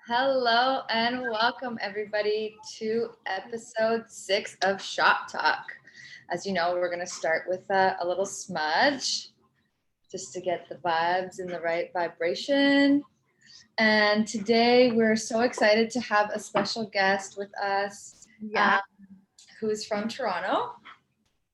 Hello and welcome everybody to episode 6 of Shop Talk. As you know, we're going to start with a little smudge just to get the vibes in the right vibration. And today we're so excited to have a special guest with us who's from Toronto.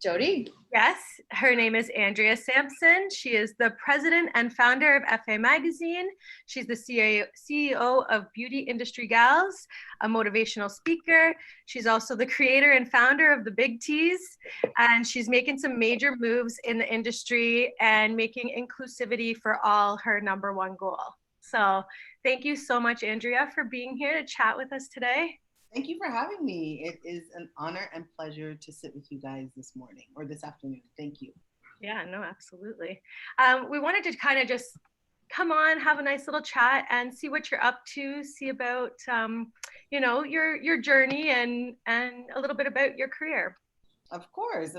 Jody? Yes, her name is Andrea Sampson. She is the president and founder of Efe Magazine. She's the CEO of Beauty Industry Gals, a motivational speaker. She's also the creator and founder of the Big Tease, and she's making some major moves in the industry and making inclusivity for all her number one goal. So thank you so much, Andrea, for being here to chat with us today. Thank you for having me. It is an honor and pleasure to sit with you guys this morning or this afternoon. Thank you. Yeah, no, absolutely. We wanted to kind of just come on, have a nice little chat and see what you're up to, see about, your journey and a little bit about your career. Of course.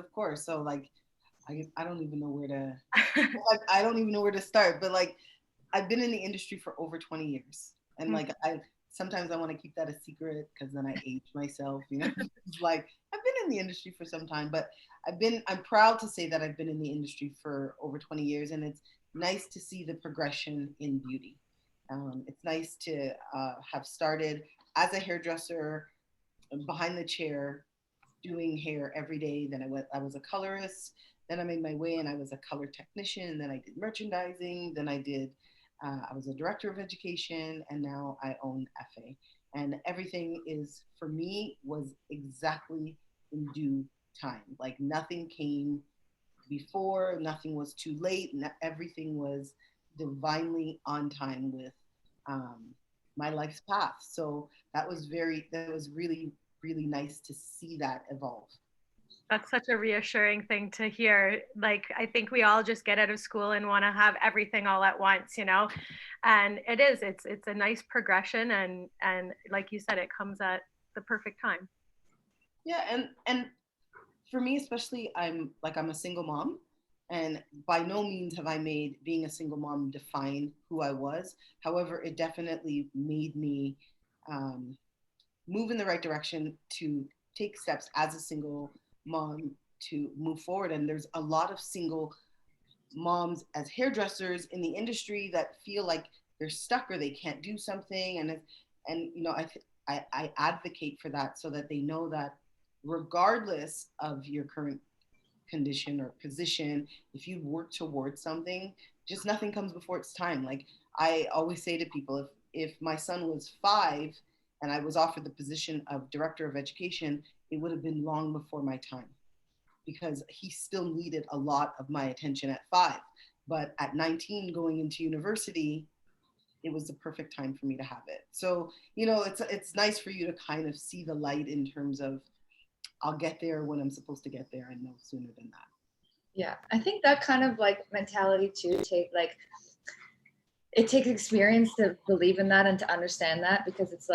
So I don't even know where to, I don't even know where to start, but I've been in the industry for over 20 years. And sometimes I want to keep that a secret because then I age myself, It's I've been in the industry for some time, but I'm proud to say that I've been in the industry for over 20 years, and it's nice to see the progression in beauty. It's nice to have started as a hairdresser behind the chair doing hair every day. Then I was a colorist. Then I made my way and I was a color technician. Then I did merchandising. Then I was a director of education, and now I own Efe. And everything for me, was exactly in due time. Nothing came before, nothing was too late, and everything was divinely on time with my life's path. So that was really, really nice to see that evolve. That's such a reassuring thing to hear. I think we all just get out of school and want to have everything all at once, and it's a nice progression. And like you said, it comes at the perfect time. Yeah. And for me, especially, I'm a single mom, and by no means have I made being a single mom define who I was. However, it definitely made me move in the right direction to take steps as a single mom to move forward. And there's a lot of single moms as hairdressers in the industry that feel like they're stuck or they can't do something. I advocate for that so that they know that regardless of your current condition or position, if you work towards something, just nothing comes before its time. I always say to people, if my son was 5 and I was offered the position of director of education, it would have been long before my time, because he still needed a lot of my attention at 5. But at 19, going into university, it was the perfect time for me to have it. So, it's nice for you to kind of see the light in terms of, I'll get there when I'm supposed to get there, and no sooner than that. Yeah, I think that kind of mentality too, it takes experience to believe in that and to understand that, because it's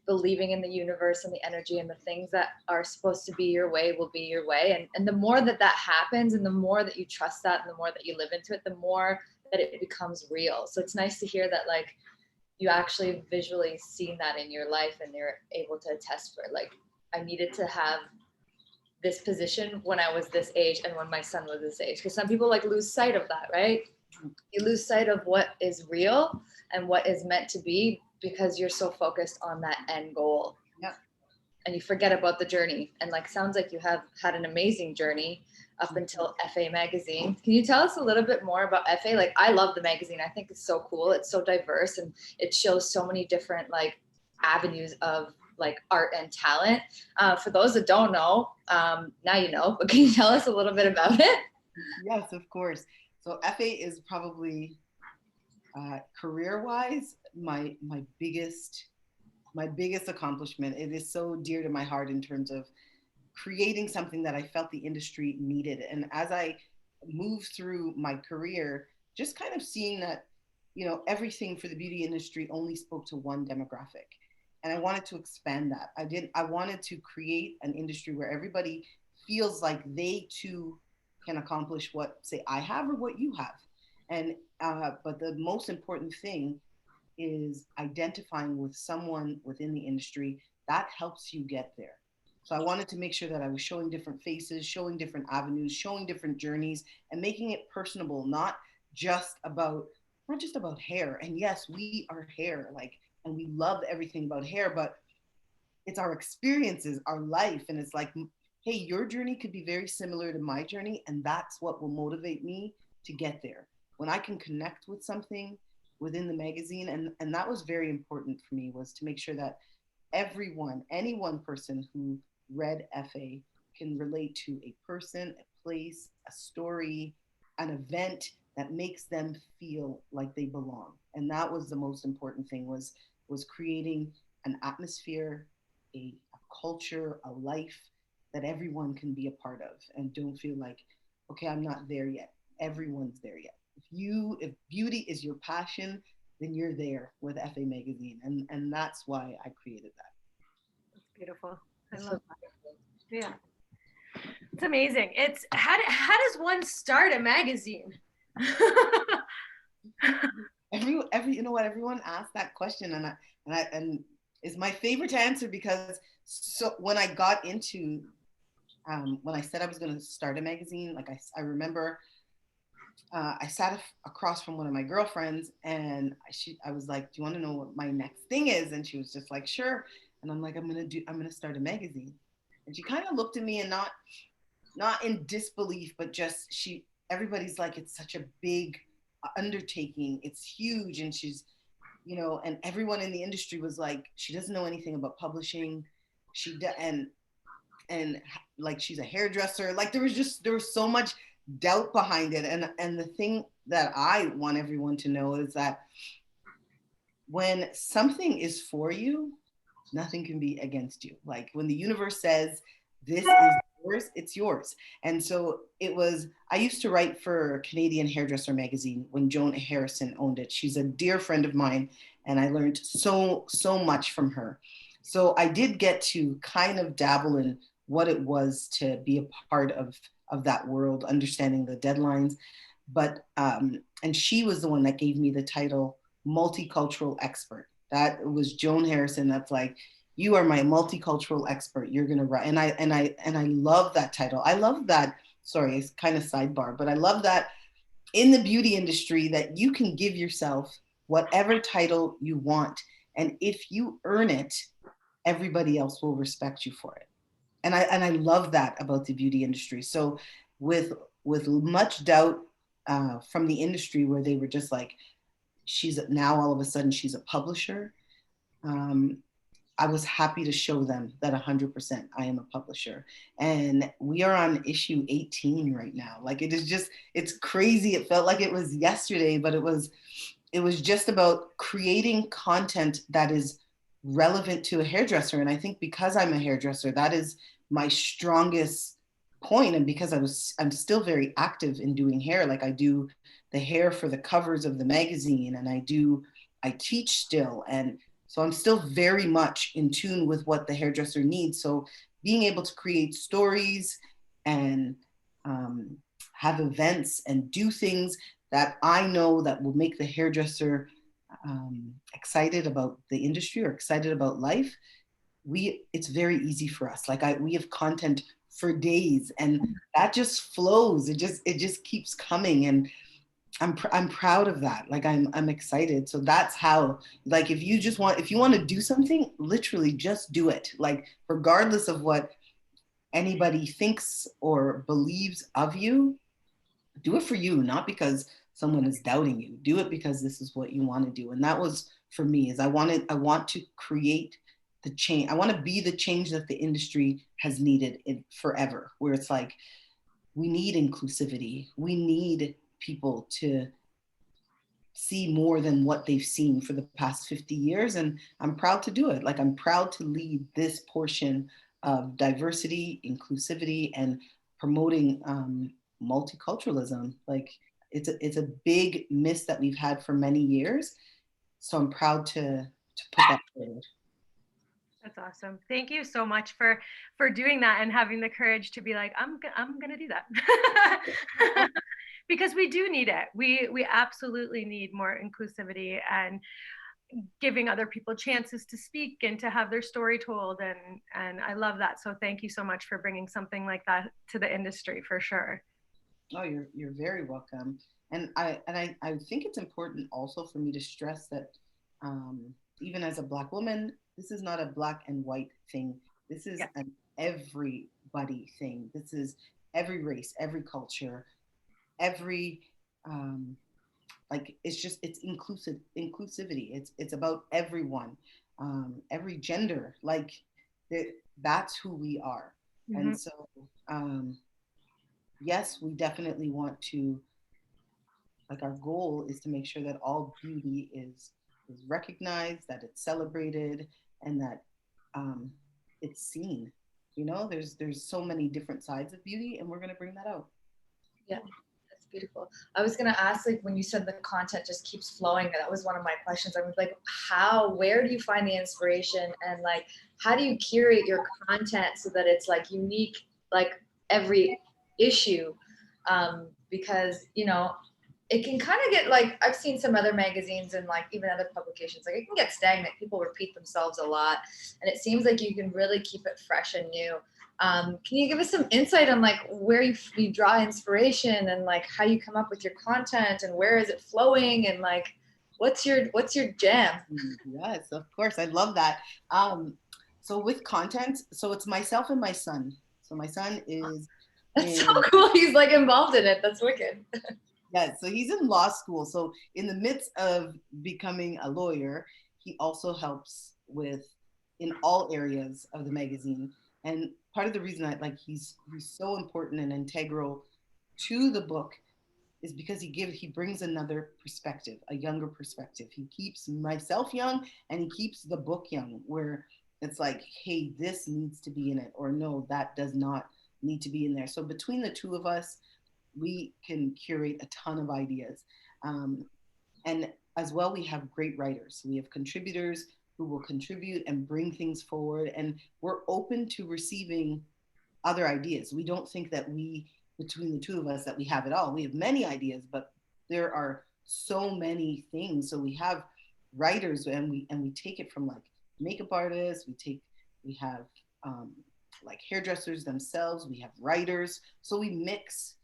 believing in the universe and the energy and the things that are supposed to be your way will be your way. And the more that happens, and the more that you trust that, and the more that you live into it, the more that it becomes real. So it's nice to hear that you actually visually seen that in your life, and you're able to attest for it. I needed to have this position when I was this age and when my son was this age, because some people lose sight of that, right? You lose sight of what is real and what is meant to be, because you're so focused on that end goal. Yep. And you forget about the journey. And sounds like you have had an amazing journey up until Efe Magazine. Can you tell us a little bit more about Efe? I love the magazine. I think it's so cool. It's so diverse, and it shows so many different avenues of art and talent. For those that don't know, now you know, but can you tell us a little bit about it? Yes, of course. So Efe is probably career-wise my biggest accomplishment. It is so dear to my heart in terms of creating something that I felt the industry needed. And as I moved through my career, just kind of seeing that, everything for the beauty industry only spoke to one demographic. And I wanted to expand that. I wanted to create an industry where everybody feels like they too can accomplish what, say, I have or what you have. And But the most important thing is identifying with someone within the industry that helps you get there. So I wanted to make sure that I was showing different faces, showing different avenues, showing different journeys, and making it personable, just about not just about hair. And yes, we are hair, like, and we love everything about hair, but it's our experiences, our life, and it's like, hey, your journey could be very similar to my journey, and that's what will motivate me to get there. When I can connect with something within the magazine, and that was very important for me, was to make sure that everyone, any one person who read Efe can relate to a person, a place, a story, an event that makes them feel like they belong. And that was the most important thing, was creating an atmosphere, a culture, a life that everyone can be a part of and don't feel like, okay, I'm not there yet. Everyone's there yet. If beauty is your passion, then you're there with Efe Magazine. And that's why I created that. That's beautiful. I love that. Yeah. It's amazing. It's how does one start a magazine? You know what, everyone asks that question, and it's my favorite to answer, because so when I got into when I said I was going to start a magazine, like I remember I sat across from one of my girlfriends, and I was like, do you want to know what my next thing is? And she was just like, sure. And I'm like, I'm going to start a magazine. And she kind of looked at me, and not in disbelief, but just everybody's like, it's such a big undertaking. It's huge. And she's, and everyone in the industry was like, she doesn't know anything about publishing. And like, she's a hairdresser. Like, there was so much doubt behind it. And the thing that I want everyone to know is that when something is for you, nothing can be against you. Like, when the universe says, this is yours, it's yours. And so I used to write for Canadian Hairdresser magazine when Joan Harrison owned it. She's a dear friend of mine, and I learned so much from her. So I did get to kind of dabble in what it was to be a part of that world, understanding the deadlines. But, and she was the one that gave me the title multicultural expert. That was Joan Harrison. That's like, you are my multicultural expert. You're going to write. And I love that title. I love that. Sorry, it's kind of sidebar, but I love that in the beauty industry that you can give yourself whatever title you want. And if you earn it, everybody else will respect you for it. And I love that about the beauty industry. So with much doubt from the industry, where they were just like, all of a sudden she's a publisher. I was happy to show them that 100% I am a publisher. And we are on issue 18 right now. Like, it's crazy. It felt like it was yesterday, but it was just about creating content that is relevant to a hairdresser. And I think because I'm a hairdresser, that is my strongest point. And because I'm still very active in doing hair. Like, I do the hair for the covers of the magazine, and I teach still. And so I'm still very much in tune with what the hairdresser needs. So being able to create stories and have events and do things that I know that will make the hairdresser excited about the industry or excited about life, it's very easy for us. Like, we have content for days, and that just flows. It just keeps coming, and I'm proud of that. Like, I'm excited. So that's how, like, if you want to do something, literally just do it. Like, regardless of what anybody thinks or believes of you, do it for you, not because someone is doubting you. Do it because this is what you want to do. And that was for me, is I want to create the change. I want to be the change that the industry has needed forever, where it's like, we need inclusivity. We need people to see more than what they've seen for the past 50 years. And I'm proud to do it. Like, I'm proud to lead this portion of diversity, inclusivity, and promoting multiculturalism. Like, it's a big miss that we've had for many years. So I'm proud to put that forward. That's awesome. Thank you so much for doing that and having the courage to be like, I'm gonna do that. because we do need it. We absolutely need more inclusivity and giving other people chances to speak and to have their story told, and I love that. So thank you so much for bringing something like that to the industry, for sure. Oh, you're very welcome. And I think it's important also for me to stress that even as a Black woman, this is not a black and white thing. This is Yeah. an everybody thing. This is every race, every culture, every like it's inclusivity. It's about everyone, every gender. Like that's who we are. Mm-hmm. And so yes, we definitely want to, like, our goal is to make sure that all beauty is recognized, that it's celebrated, and that it's seen. You know, there's so many different sides of beauty, and we're gonna bring that out. Yeah, that's beautiful. I was gonna ask, like, when you said the content just keeps flowing, that was one of my questions. I was like, where do you find the inspiration, and like, how do you curate your content so that it's like unique, like every issue? Because it can kind of get, like, I've seen some other magazines and like even other publications, like it can get stagnant. People repeat themselves a lot, and it seems like you can really keep it fresh and new. Can you give us some insight on like where you draw inspiration, and like how you come up with your content, and where is it flowing, and like what's your jam? Yes, of course, I love that. So with content, so it's myself and my son. So my son is That's so cool. He's like involved in it. That's wicked. yeah, so he's in law school. So in the midst of becoming a lawyer, he also helps with in all areas of the magazine. And part of the reason I like he's so important and integral to the book is because he brings another perspective, a younger perspective. He keeps myself young and he keeps the book young, where it's like, hey, this needs to be in it, or no, that does not need to be in there. So between the two of us, we can curate a ton of ideas. And as well, we have great writers. So we have contributors who will contribute and bring things forward. And we're open to receiving other ideas. We don't think that between the two of us, that we have it all. We have many ideas, but there are so many things. So we have writers, and we take it from like makeup artists. We have like hairdressers themselves. We have writers. So we mix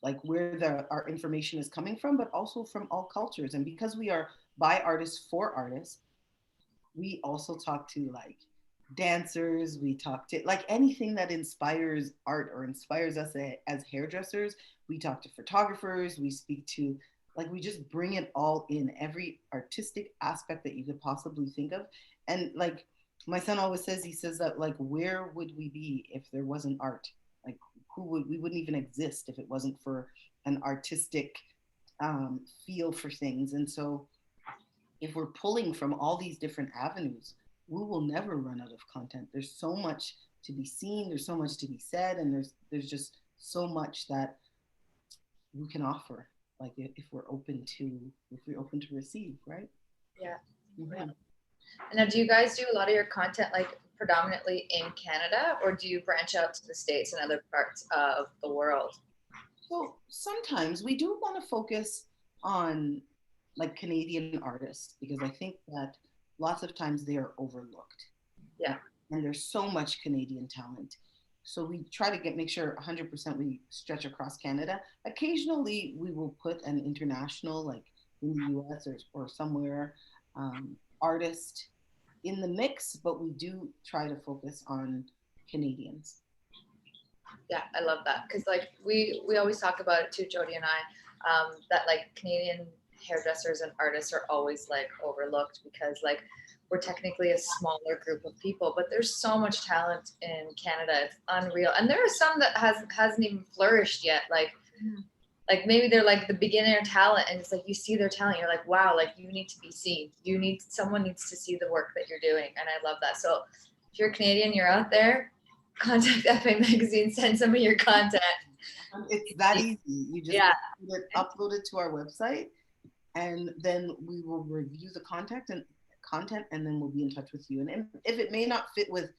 like where our information is coming from, but also from all cultures. And because we are by artists for artists, we also talk to like dancers, we talk to like anything that inspires art or inspires us as hairdressers. We talk to photographers, we speak to, like, we just bring it all in, every artistic aspect that you could possibly think of. And like my son always says, he says that, like, where would we be if there wasn't art? Like, we wouldn't even exist if it wasn't for an artistic feel for things. And so if we're pulling from all these different avenues, we will never run out of content. There's so much to be seen, there's so much to be said, and there's just so much that we can offer, like if we're open to receive, right? Yeah. Mm-hmm. And now, do you guys do a lot of your content like predominantly in Canada, or do you branch out to the States and other parts of the world? So sometimes we do want to focus on like Canadian artists, because I think that lots of times they are overlooked. Yeah. And there's so much Canadian talent. So we try to make sure 100% we stretch across Canada. Occasionally we will put an international, like in the US or somewhere, artist in the mix, but we do try to focus on Canadians. Yeah, I love that, because like we always talk about it too, Jody and I, that like Canadian hairdressers and artists are always like overlooked, because like we're technically a smaller group of people, but there's so much talent in Canada. It's unreal, and there are some that hasn't even flourished yet. Like maybe they're like the beginner talent, and it's like you see their talent, you're like, wow, like you need to be seen. Someone needs to see the work that you're doing, and I love that. So if you're Canadian, you're out there, contact Efe Magazine, send some of your content. It's that easy. You just upload it to our website, and then we will review the content, and then we'll be in touch with you. And if it may not fit with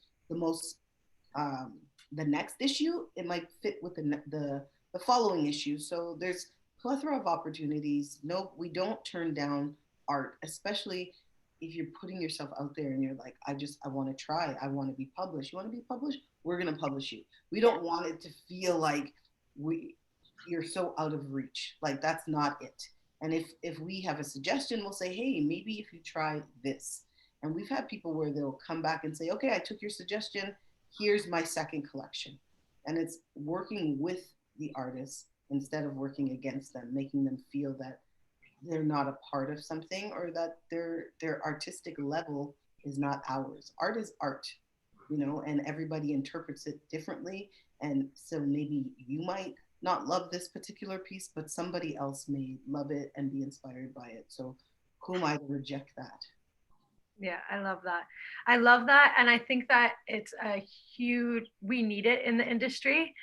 the next issue, it might fit with the the following issues. So there's plethora of opportunities. No, we don't turn down art, especially if you're putting yourself out there and you're like, I want to try. I want to be published. You want to be published? We're going to publish you. We don't want it to feel like you're so out of reach. Like, that's not it. And if we have a suggestion, we'll say, hey, maybe if you try this. And we've had people where they'll come back and say, okay, I took your suggestion. Here's my second collection. And it's working with the artists instead of working against them, making them feel that they're not a part of something, or that their artistic level is not ours. Art is art, you know, and everybody interprets it differently. And so maybe you might not love this particular piece, but somebody else may love it and be inspired by it. So who am I to reject that? Yeah, I love that. I love that. And I think that it's a huge, we need it in the industry.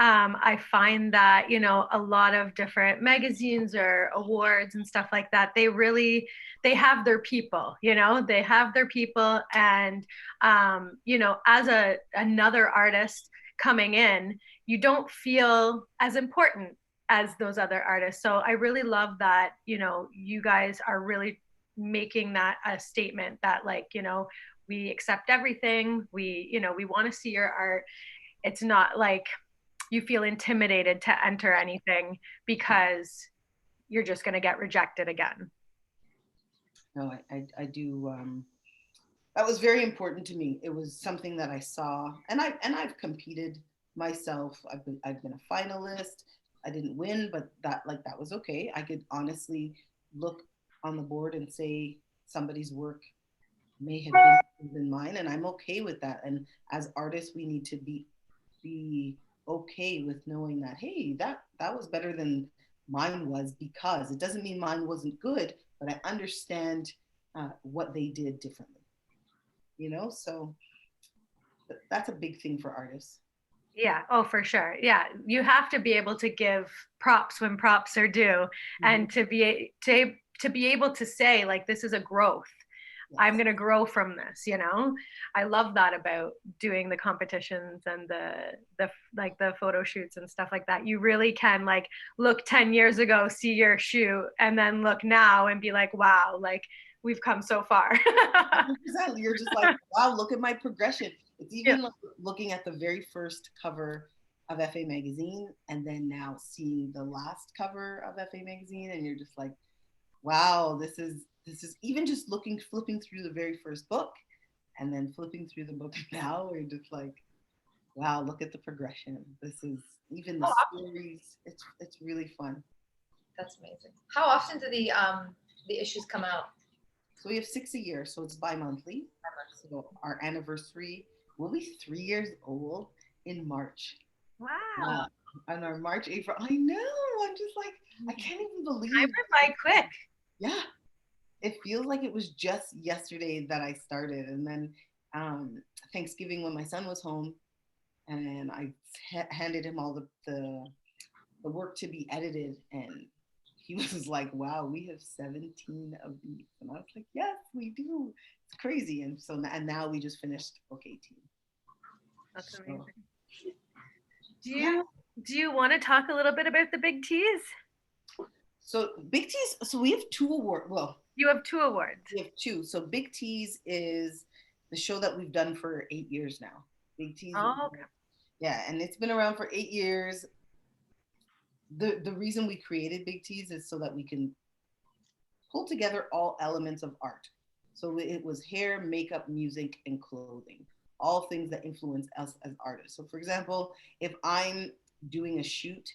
I find that, you know, a lot of different magazines or awards and stuff like that, they have their people, you know, they have their people. And, you know, as another artist coming in, you don't feel as important as those other artists. So I really love that, you know, you guys are really making that a statement that, like, you know, we accept everything. You know, we want to see your art. It's not like you feel intimidated to enter anything because you're just going to get rejected again. No, I do. That was very important to me. It was something that I saw, and I've competed myself. I've been a finalist. I didn't win, but that was okay. I could honestly look on the board and say somebody's work may have been better than mine, and I'm okay with that. And as artists, we need to be okay with knowing that, hey, that was better than mine was, because it doesn't mean mine wasn't good, but I understand what they did differently, you know. So that's a big thing for artists. Yeah. Oh, for sure. Yeah. You have to be able to give props when props are due, and to be able to say, like, this is a growth. Yes. I'm going to grow from this, you know. I love that about doing the competitions and the photo shoots and stuff like that. You really can, like, look 10 years ago, see your shoot, and then look now and be like, wow, like, we've come so far. Exactly. You're just like, wow, look at my progression. It's even like looking at the very first cover of Efe Magazine, and then now seeing the last cover of Efe Magazine, and you're just like, wow, this is even just flipping through the very first book, and then flipping through the book now, you're just like, wow, look at the progression. This is even the stories. It's really fun. That's amazing. How often do the issues come out? So we have 6 a year, so it's bi-monthly. So our anniversary will be 3 years old in March. Wow. On our March, April. I know. I'm just like, I can't even believe. I went by quick. Yeah. It feels like it was just yesterday that I started. And then Thanksgiving, when my son was home, and I handed him all the work to be edited, and he was like, wow, we have 17 of these. And I was like, yes, we do. It's crazy. And so, and now we just finished book 18. That's amazing. Do you want to talk a little bit about the Big Tease? So Big Tease, so we have 2 awards. Well, you have 2 awards. We have 2. So Big Tease is the show that we've done for 8 years now. Big Tease. Oh, okay. Yeah, and it's been around for 8 years. The reason we created Big Tease is so that we can pull together all elements of art. So it was hair, makeup, music, and clothing, all things that influence us as artists. So for example, if I'm doing a shoot,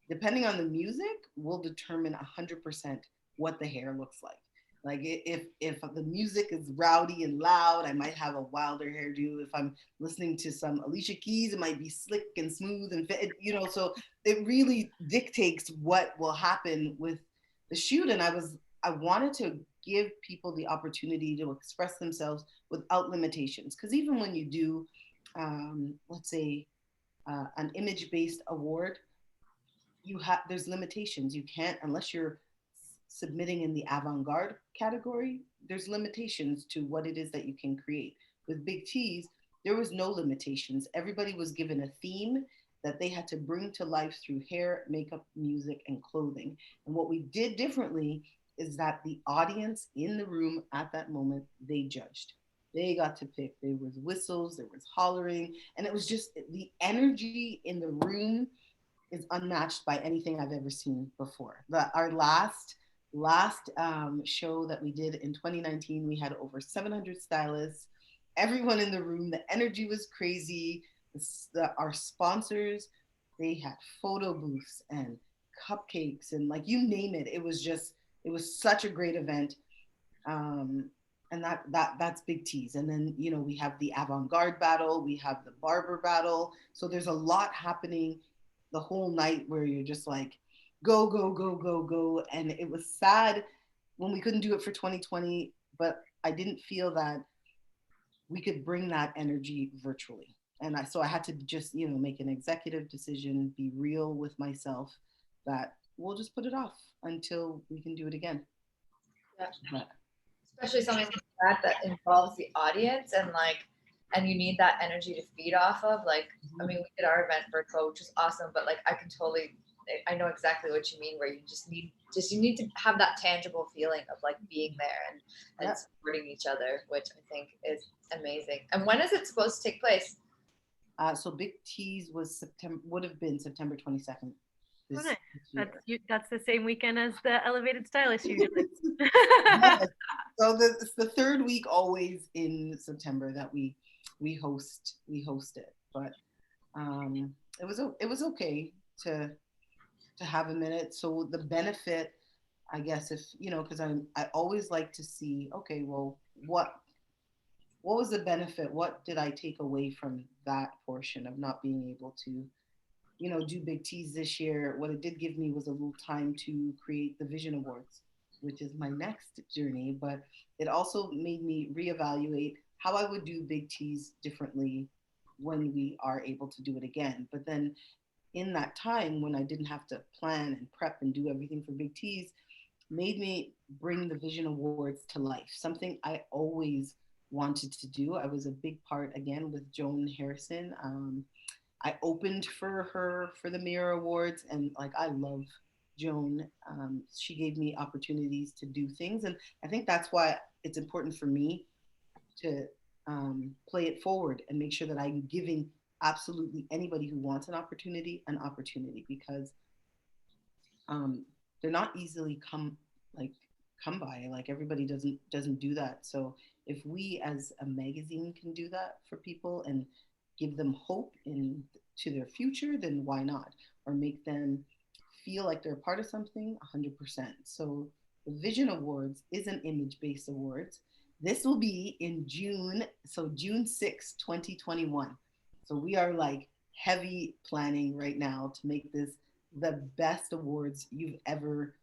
depending on the music, will determine 100% what the hair looks like. Like if the music is rowdy and loud, I might have a wilder hairdo. If I'm listening to some Alicia Keys, it might be slick and smooth and fit, you know, so it really dictates what will happen with the shoot. And I wanted to give people the opportunity to express themselves without limitations. Because even when you do, let's say, an image-based award, there's limitations. You can't, unless you're submitting in the avant-garde category, there's limitations to what it is that you can create. With Big Tease, there was no limitations. Everybody was given a theme that they had to bring to life through hair, makeup, music, and clothing. And what we did differently is that the audience in the room at that moment, they judged. They got to pick. There was whistles, there was hollering, and it was just the energy in the room is unmatched by anything I've ever seen before. Our last show that we did in 2019, we had over 700 stylists, everyone in the room. The energy was crazy. Our sponsors, they had photo booths and cupcakes and like you name it. It was such a great event. And that's Big Tease. And then, you know, we have the avant-garde battle, we have the barber battle. So there's a lot happening the whole night where you're just like, go, go, go, go, go. And it was sad when we couldn't do it for 2020, but I didn't feel that we could bring that energy virtually. And so I had to just, you know, make an executive decision, be real with myself that we'll just put it off until we can do it again. Yeah. But, especially something like that involves the audience and you need that energy to feed off of. Like, I mean, we did our event virtual, which was awesome, but like I know exactly what you mean, where you need to have that tangible feeling of like being there and supporting each other, which I think is amazing. And when is it supposed to take place? So Big Tease would have been September 22nd. That's the same weekend as the Elevated Stylist usually. Yes. So it's the third week always in September that we host it. But it was okay to have a minute. So the benefit, I guess, if you know, because I always like to see, okay, well, what was the benefit? What did I take away from that portion of not being able to, you know, do Big Tease this year? What it did give me was a little time to create the Vision Awards, which is my next journey. But it also made me reevaluate how I would do Big Tease differently when we are able to do it again. But then in that time when I didn't have to plan and prep and do everything for Big Tease, made me bring the Vision Awards to life, something I always wanted to do. I was a big part, again, with Joan Harrison. I opened for her for the Mirror Awards, and like I love Joan. She gave me opportunities to do things, and I think that's why it's important for me to play it forward and make sure that I'm giving absolutely anybody who wants an opportunity, because they're not easily come by. Like everybody doesn't do that. So if we as a magazine can do that for people and give them hope to their future, then why not? Or make them feel like they're a part of something, 100%. So the Vision Awards is an image-based awards. This will be in June, so June 6, 2021. So we are like heavy planning right now to make this the best awards you've ever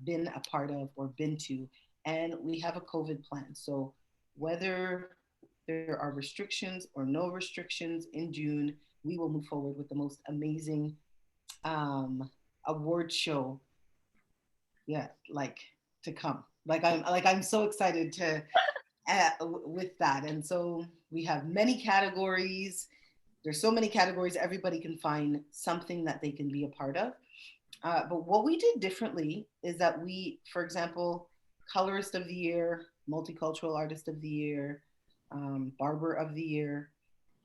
been a part of or been to. And we have a COVID plan. So whether there are restrictions or no restrictions in June, we will move forward with the most amazing award show. Yeah, like to come. I'm so excited to with that. And so we have many categories. There's so many categories. Everybody can find something that they can be a part of. But what we did differently is that we, for example, Colorist of the Year, Multicultural Artist of the Year, Barber of the Year,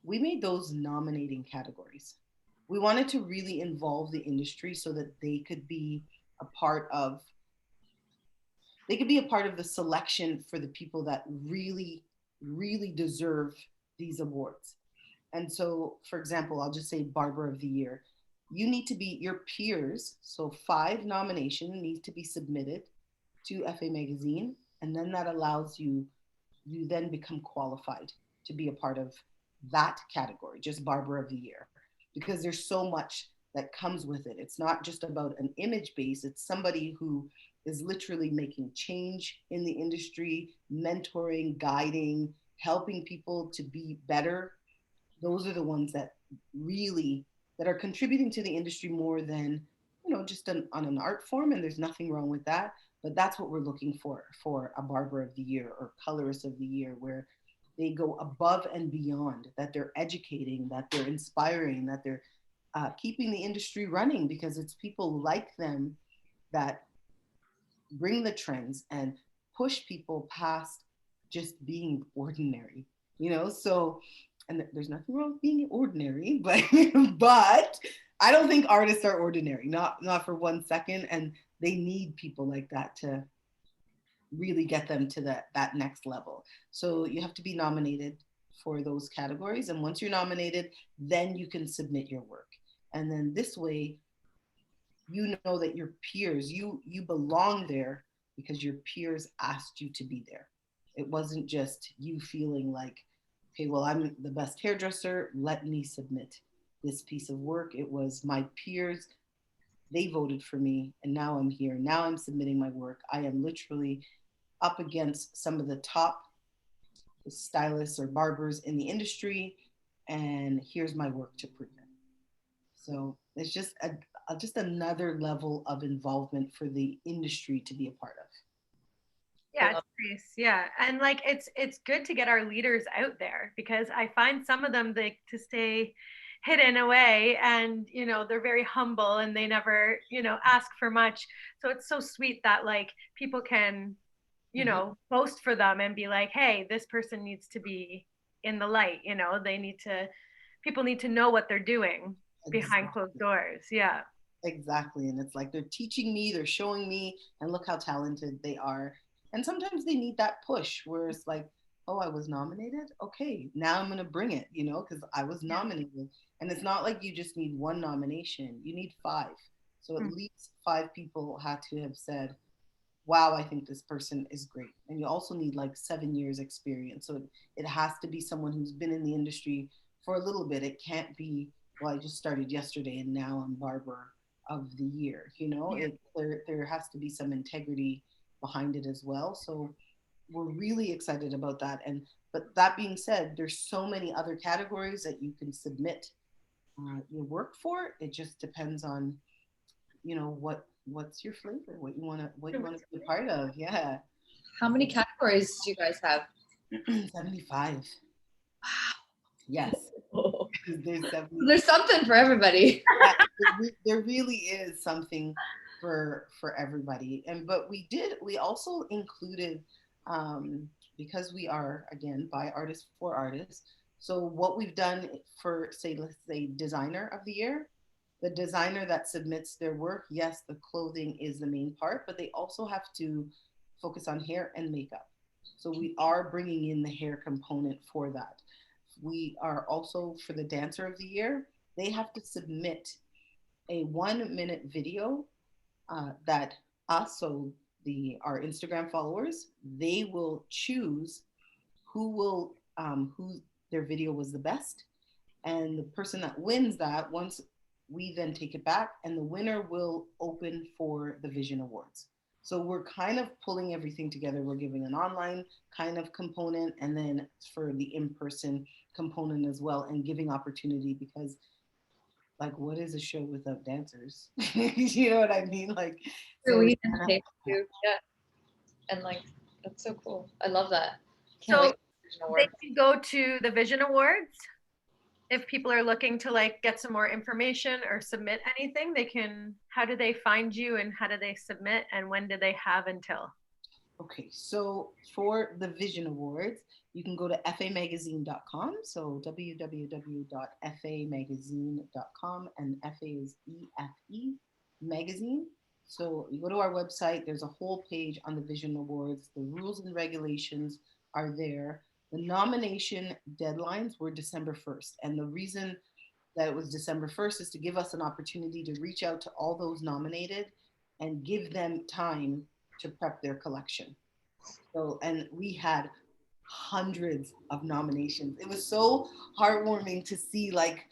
we made those nominating categories. We wanted to really involve the industry so that they could be a part of the selection for the people that really, really deserve these awards. And so, for example, I'll just say Barber of the Year. You need to be your peers. So 5 nominations need to be submitted to Efe Magazine. And then that allows you then become qualified to be a part of that category, just Barber of the Year, because there's so much that comes with it. It's not just about an image base. It's somebody who is literally making change in the industry, mentoring, guiding, helping people to be better. Those are the ones that are contributing to the industry more than, you know, just on an art form. And there's nothing wrong with that. But that's what we're looking for a Barber of the Year or Colorist of the Year, where they go above and beyond, that they're educating, that they're inspiring, that they're keeping the industry running, because it's people like them that bring the trends and push people past just being ordinary, you know? So, and there's nothing wrong with being ordinary, but but I don't think artists are ordinary, not for 1 second. And they need people like that to really get them to that next level. So you have to be nominated for those categories. And once you're nominated, then you can submit your work. And then this way, you know that your peers, you belong there because your peers asked you to be there. It wasn't just you feeling like, okay, well, I'm the best hairdresser, let me submit this piece of work. It was my peers, they voted for me, and now I'm here. Now I'm submitting my work. I am literally up against some of the top stylists or barbers in the industry, and here's my work to prove it. So it's just another level of involvement for the industry to be a part of. Yeah, it's nice. Yeah. And like it's good to get our leaders out there, because I find some of them to stay hidden away, and they're very humble and they never ask for much. So it's so sweet that like people can boast for them and be like, hey, this person needs to be in the light. People need to know what they're doing behind closed doors. Yeah. Exactly. And it's like they're teaching me, they're showing me, and look how talented they are. And sometimes they need that push where it's like, oh, I was nominated. Okay, now I'm going to bring it, because I was nominated. And it's not like you just need one nomination, you need 5. So at least 5 people had to have said, wow, I think this person is great. And you also need like 7 years experience. So it has to be someone who's been in the industry for a little bit. It can't be, well, I just started yesterday and now I'm barber of the year. There has to be some integrity behind it as well. So we're really excited about that. But that being said, there's so many other categories that you can submit your work for. It just depends on what's your flavor, what you want to be a part of. Yeah. How many categories do you guys have? 75. Wow. Yes. There's something for everybody. Yeah, there really is something for everybody. But we also included, because we are, again, by artists for artists. So what we've done for, let's say designer of the year, the designer that submits their work, yes, the clothing is the main part, but they also have to focus on hair and makeup. So we are bringing in the hair component for that. We are also, for the dancer of the year, they have to submit a 1-minute video that us, so our Instagram followers, they will choose who their video was the best. And the person that wins that, once we then take it back, and the winner will open for the Vision Awards. So we're kind of pulling everything together. We're giving an online kind of component, and then for the in-person component as well, and giving opportunity, because like, what is a show without dancers? You know what I mean? Like, so we too. Yeah. And like, that's so cool. I love that. So they can go to the Vision Awards. If people are looking to like get some more information or submit anything, how do they find you, and how do they submit, and when do they have until? Okay, so for the Vision Awards, you can go to efemagazine.com. So www.efemagazine.com, and Efe is EFE magazine. So you go to our website, there's a whole page on the Vision Awards. The rules and regulations are there. The nomination deadlines were December 1st. And the reason that it was December 1st is to give us an opportunity to reach out to all those nominated and give them time to prep their collection. So, and we had hundreds of nominations. It was so heartwarming to see, like,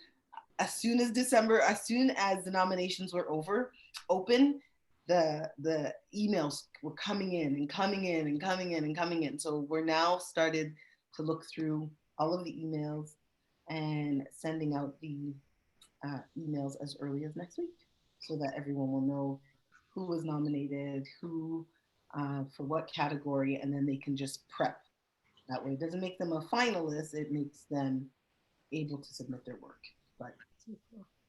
as soon as the nominations were open, the emails were coming in and coming in and coming in and coming in. So we're now started to look through all of the emails and sending out the emails as early as next week, so that everyone will know who was nominated, who for what category, and then they can just prep. That way, it doesn't make them a finalist, it makes them able to submit their work. But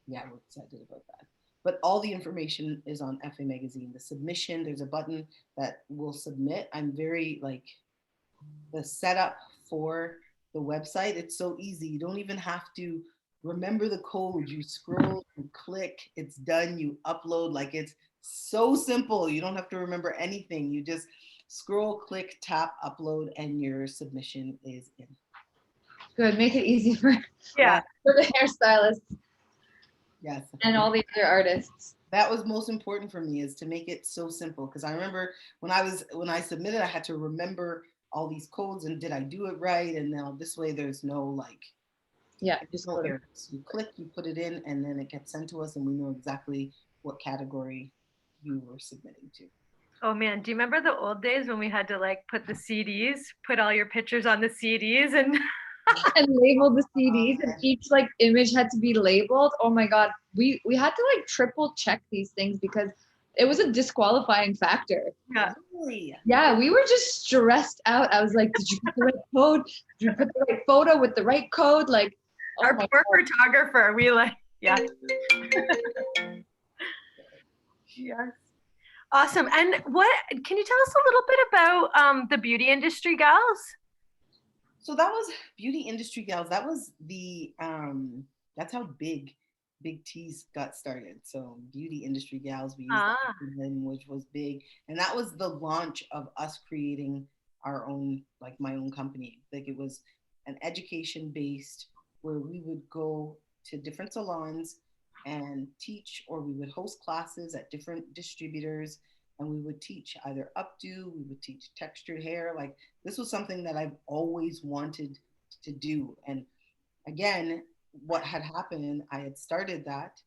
yeah, we're excited about that. But all the information is on Efe Magazine. The submission, there's a button that will submit. I'm very like the setup for the website. It's so easy. You don't even have to remember the code. You scroll, you click, it's done. You upload. Like it's so simple. You don't have to remember anything. You just scroll, click, tap, upload, and your submission is in. Good. Make it easy for, Yeah. for the hairstylists Yes. and all the other artists. That was most important for me, is to make it so simple, because I remember when I submitted, I had to remember all these codes and did I do it right, and now this way there's no like Yeah, there's no errors. You click, you put it in, and then it gets sent to us, and we know exactly what category you were submitting to. Oh man, do you remember the old days when we had to like put the CDs, put all your pictures on the CDs and and label the CDs, and each like image had to be labeled. Oh my God, we had to like triple check these things because it was a disqualifying factor. yeah. Really? Yeah, we were just stressed out. I was like, did you put the right code? Did you put the right photo with the right code? Like, oh Our my poor God. photographer, we like, yeah. Yes. Awesome. And what can you tell us a little bit about the beauty industry gals? So that was Beauty Industry Gals. That was the that's how Big Tease got started. So Beauty Industry Gals, we used that acronym, which was big, and that was the launch of us creating our own, like my own company. Like it was an education based, where we would go to different salons and teach, or we would host classes at different distributors, and we would teach either updo, we would teach textured hair. Like this was something that I've always wanted to do. And again, what had happened, I had started that,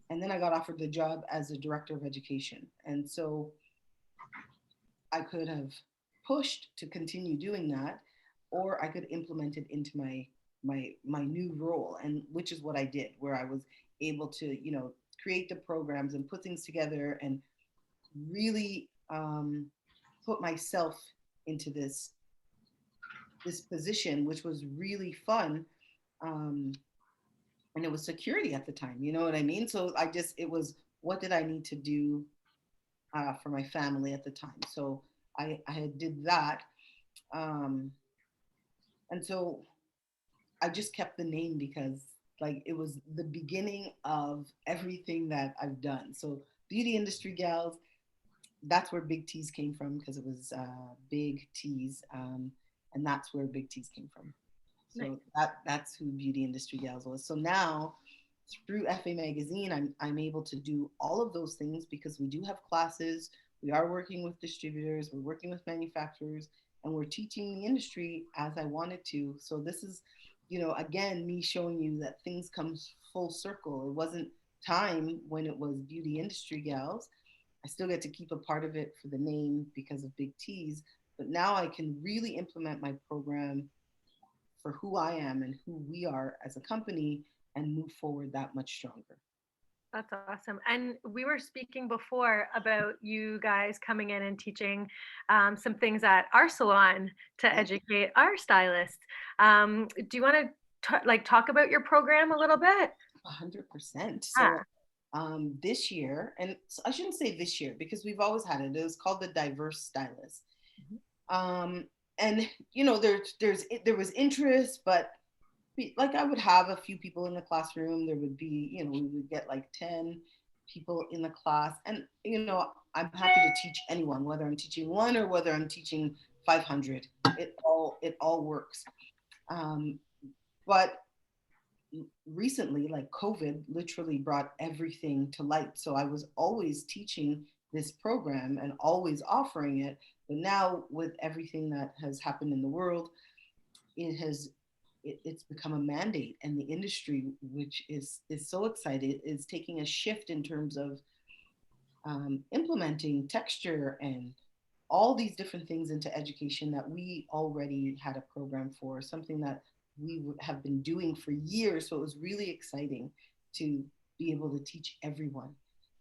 and then I got offered the job as a director of education. And so I could have pushed to continue doing that, or I could implement it into my new role, and which is what I did, where I was able to, you know, create the programs and put things together and really put myself into this position, which was really fun. And it was security at the time, you know what I mean? So it was, what did I need to do for my family at the time? So I did that. And so I just kept the name because like it was the beginning of everything that I've done. So Beauty Industry Gals, that's where Big Tease came from, because it was Big Tease, and that's where Big Tease came from. So that's who Beauty Industry Gals was. So now through Efe Magazine, I'm able to do all of those things because we do have classes. We are working with distributors, we're working with manufacturers, and we're teaching the industry as I wanted to. So this is, you know, again, me showing you that things come full circle. It wasn't time when it was Beauty Industry Gals. I still get to keep a part of it for the name because of Big Tease, but now I can really implement my program for who I am and who we are as a company and move forward that much stronger. That's awesome. And we were speaking before about you guys coming in and teaching some things at our salon to educate our stylists. Do you want to talk about your program a little bit? 100%. So this year, and I shouldn't say this year because we've always had it. It was called the Diverse Stylist. And you know, there was interest, but like I would have a few people in the classroom. There would be, you know, we would get like 10 people in the class, and you know, I'm happy to teach anyone, whether I'm teaching one or whether I'm teaching 500. It all works. But recently, like COVID literally brought everything to light. So I was always teaching this program and always offering it, but now with everything that has happened in the world, it's become a mandate, and the industry, which is so excited, is taking a shift in terms of implementing texture and all these different things into education that we already had a program for, something that we have been doing for years. So it was really exciting to be able to teach everyone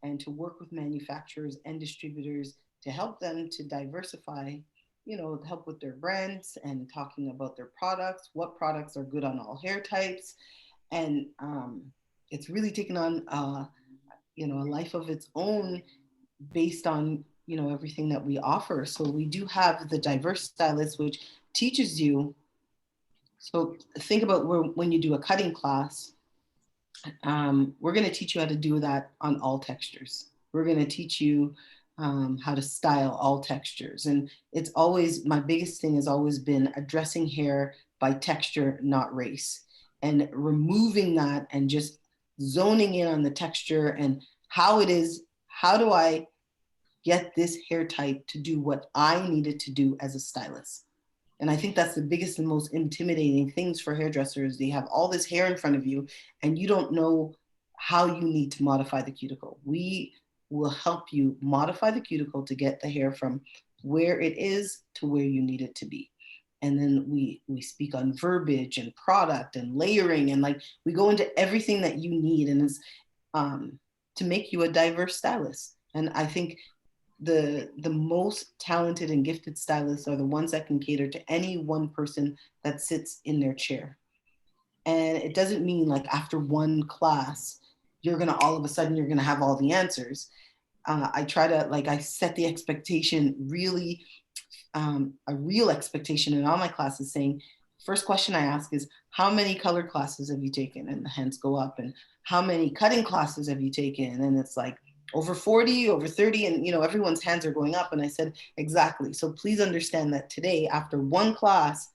and to work with manufacturers and distributors to help them to diversify, you know, help with their brands and talking about their products, what products are good on all hair types. And it's really taken on, you know, a life of its own based on, you know, everything that we offer. So we do have the diverse stylist, which teaches you. So think about when you do a cutting class, we're going to teach you how to do that on all textures. We're going to teach you how to style all textures. And it's always, my biggest thing has always been addressing hair by texture, not race, and removing that and just zoning in on the texture and how it is. How do I get this hair type to do what I needed to do as a stylist? And I think that's the biggest and most intimidating things for hairdressers. They have all this hair in front of you and you don't know how you need to modify the cuticle. We will help you modify the cuticle to get the hair from where it is to where you need it to be. And then we speak on verbiage and product and layering, and like we go into everything that you need, and it's to make you a diverse stylist. And I think the most talented and gifted stylists are the ones that can cater to any one person that sits in their chair. And it doesn't mean like after one class you're gonna all of a sudden you're gonna have all the answers. I try to, like, I set the expectation really, a real expectation in all my classes, saying first question I ask is, how many color classes have you taken? And the hands go up. And how many cutting classes have you taken? And it's like over 40, over 30, and you know, everyone's hands are going up. And I said, exactly. So please understand that today, after one class,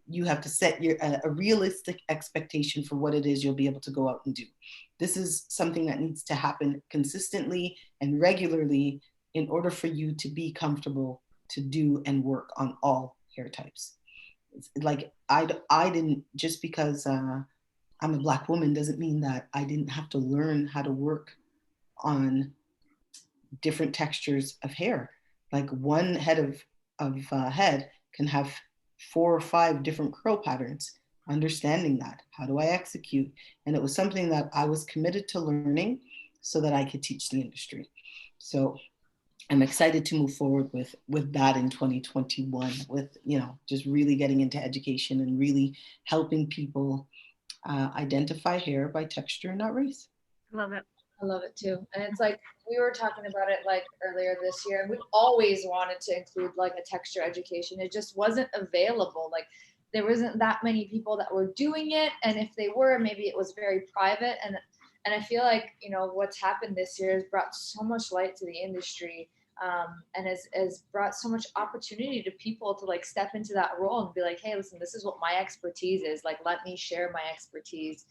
you have to set a realistic expectation for what it is you'll be able to go out and do. This is something that needs to happen consistently and regularly in order for you to be comfortable to do and work on all hair types. It's like I didn't, just because I'm a Black woman doesn't mean that I didn't have to learn how to work on different textures of hair. Like one head of head can have 4 or 5 different curl patterns. Understanding that, how do I execute? And it was something that I was committed to learning so that I could teach the industry. So I'm excited to move forward with that in 2021, with, you know, just really getting into education and really helping people identify hair by texture, not race. Love it. I love it too. And it's like, we were talking about it like earlier this year, and we always wanted to include like a texture education. It just wasn't available. Like there wasn't that many people that were doing it. And if they were, maybe it was very private. And I feel like, you know, what's happened this year has brought so much light to the industry, and has brought so much opportunity to people to like step into that role and be like, hey, listen, this is what my expertise is. Like, let me share my expertise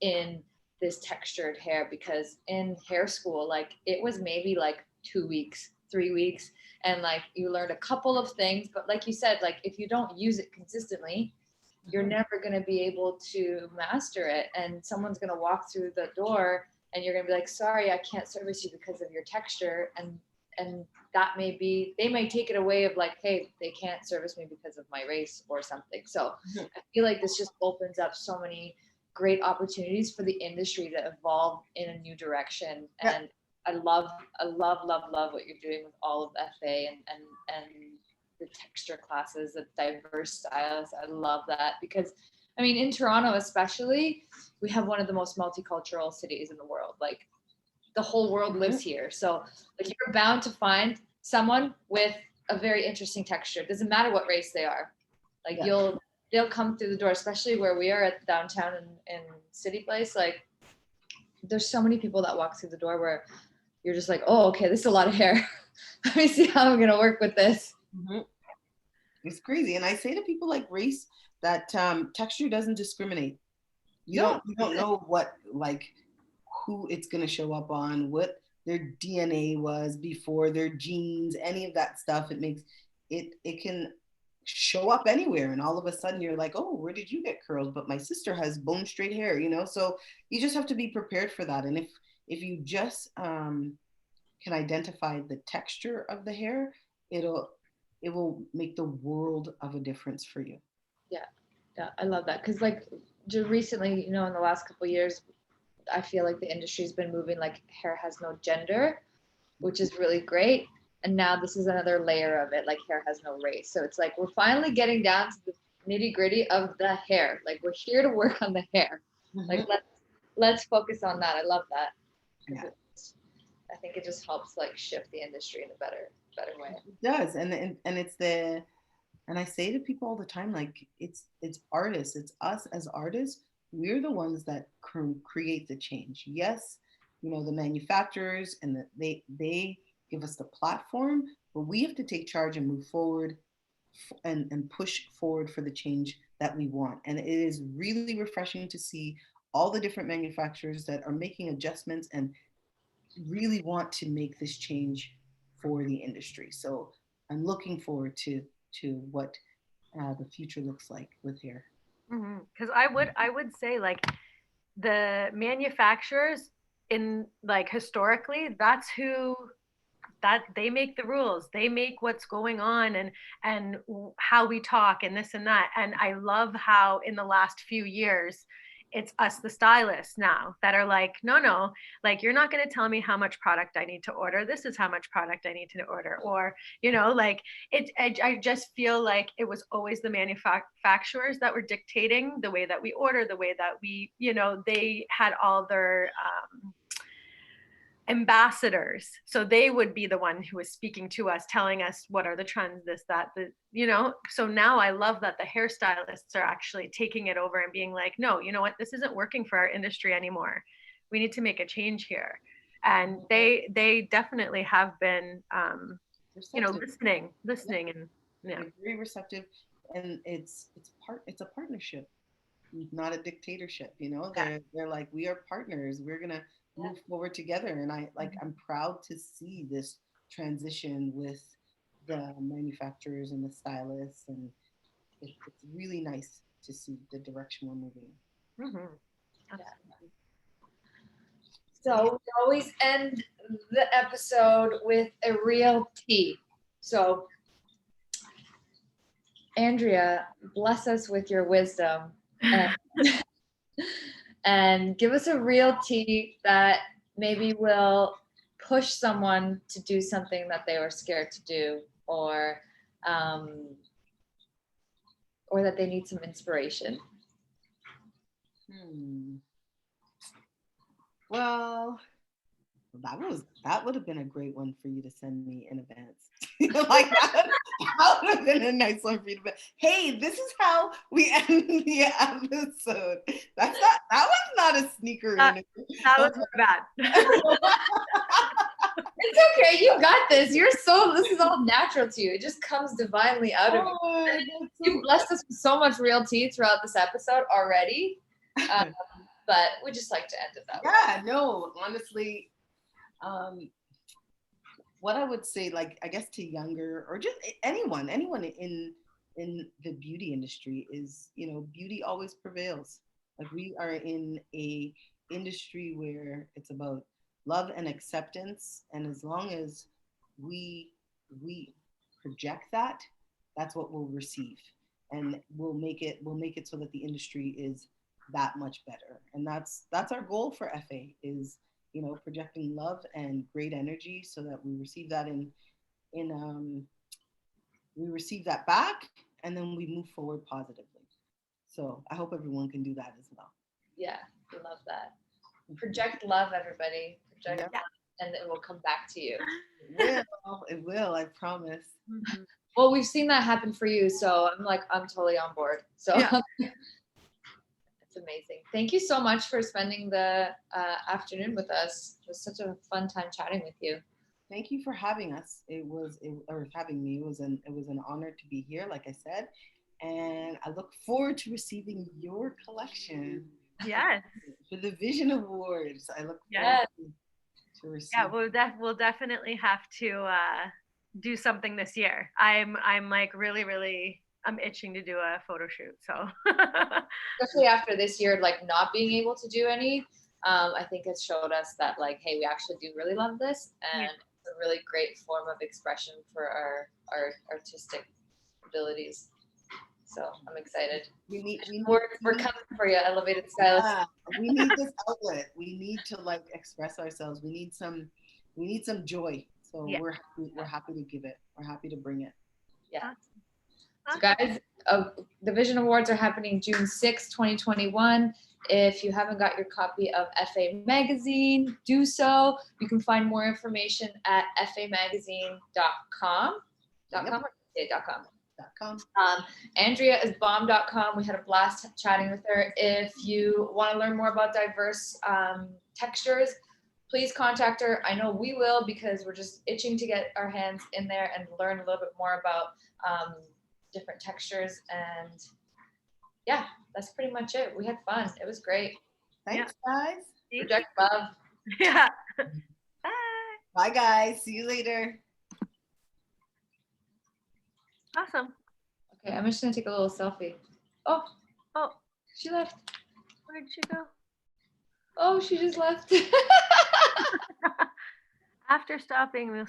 in this textured hair, because in hair school, like it was maybe like 2 weeks, 3 weeks, and like you learned a couple of things, but like you said, like if you don't use it consistently, you're never going to be able to master it. And someone's going to walk through the door and you're going to be like, sorry, I can't service you because of your texture. And that may be, they may take it away of like, hey, they can't service me because of my race or something. So I feel like this just opens up so many great opportunities for the industry to evolve in a new direction. And I love what you're doing with all of FA and the texture classes, the diverse styles. I love that, because I mean, in Toronto especially, we have one of the most multicultural cities in the world. Like the whole world lives here. So like you're bound to find someone with a very interesting texture. Doesn't matter what race they are. Like they'll come through the door, especially where we are at downtown in City Place. Like there's so many people that walk through the door where you're just like, oh, okay, this is a lot of hair. Let me see how I'm going to work with this. It's crazy. And I say to people like race that texture doesn't discriminate. You don't know what, like, who it's going to show up on, what their DNA was before, their genes, any of that stuff. It makes it can show up anywhere, and all of a sudden you're like, oh, where did you get curls? But my sister has bone straight hair, you know. So you just have to be prepared for that. And if you just can identify the texture of the hair, it will make the world of a difference for you. Yeah, I love that, because like just recently, you know, in the last couple of years, I feel like the industry's been moving like hair has no gender, which is really great. And now this is another layer of it, like hair has no race. So it's like we're finally getting down to the nitty gritty of the hair. Like we're here to work on the hair. Like let's focus on that. I love that. Yeah. I think it just helps like shift the industry in a better way. It does, and it's the, and I say to people all the time, like it's artists, it's us as artists. We're the ones that create the change. Yes, the manufacturers and they give us the platform, but we have to take charge and move forward and push forward for the change that we want. And it is really refreshing to see all the different manufacturers that are making adjustments and really want to make this change for the industry. So I'm looking forward to what the future looks like with hair. Because I would say like the manufacturers in like historically, that's who that they make the rules, they make what's going on and how we talk and this and that. And I love how in the last few years it's us, the stylists now, that are like, no, like you're not going to tell me how much product I need to order. This is how much product I need to order. Or, like I just feel like it was always the manufacturers that were dictating the way that we order, the way that we, they had all their ambassadors, so they would be the one who was speaking to us, telling us what are the trends, this, that, so now I love that the hairstylists are actually taking it over and being like, no, you know what, this isn't working for our industry anymore, we need to make a change here. And they definitely have been listening and they're very receptive. And it's a partnership, not a dictatorship. They're like, we are partners, we're gonna move forward together. And I'm proud to see this transition with the manufacturers and the stylists, and it's really nice to see the direction we're moving in. So we always end the episode with a real tea. So Andrea, bless us with your wisdom and give us a real tea that maybe will push someone to do something that they were scared to do, or that they need some inspiration. Well, that would have been a great one for you to send me in advance. Like that would have been a nice one for you to be, hey, this is how we end the episode. That was not a sneaker. That was bad. It's okay, you got this. This is all natural to you. It just comes divinely out of you. You blessed us with so much real tea throughout this episode already. But we just like to end it that way. Yeah, no, honestly, what I would say, like, I guess to younger or just anyone in the beauty industry is, beauty always prevails. Like, we are in a industry where it's about love and acceptance, and as long as we project that, that's what we'll receive, and we'll make it so that the industry is that much better. And that's our goal for FA, is projecting love and great energy, so that we receive that we receive that back, and then we move forward positively. So I hope everyone can do that as well. Yeah, we love that. Project love, everybody. Project love, and it will come back to you. It will, I promise. Mm-hmm. Well, we've seen that happen for you, so I'm totally on board. So it's amazing. Thank you so much for spending the afternoon with us. It was such a fun time chatting with you. Thank you for having us. Having me. It was an honor to be here, like I said, and I look forward to receiving your collection. Yes. For the Vision Awards. I look forward to receive. Yeah, we'll definitely have to do something this year. I'm like really I'm itching to do a photo shoot. So especially after this year, like not being able to do any, I think it showed us that like, hey, we actually do really love this, and it's a really great form of expression for our artistic abilities. So I'm excited. We're coming for you, Elevated Stylist. Yeah, we need this outlet. We need to like express ourselves. We need some joy. So we're happy to give it. We're happy to bring it. Yeah. So guys, the Vision Awards are happening June 6th, 2021. If you haven't got your copy of Efe Magazine, do so. You can find more information at efemagazine.com. Yep. .com or .com? .com. Andrea is bomb.com. We had a blast chatting with her. If you want to learn more about diverse textures, please contact her. I know we will, because we're just itching to get our hands in there and learn a little bit more about different textures. And yeah, that's pretty much it. We had fun. It was great. Thanks, guys. Project love. Yeah. Bye. Bye, guys. See you later. Awesome. Okay, I'm just gonna take a little selfie. Oh, she left. Where did she go? Oh, she just left. After stopping, we'll.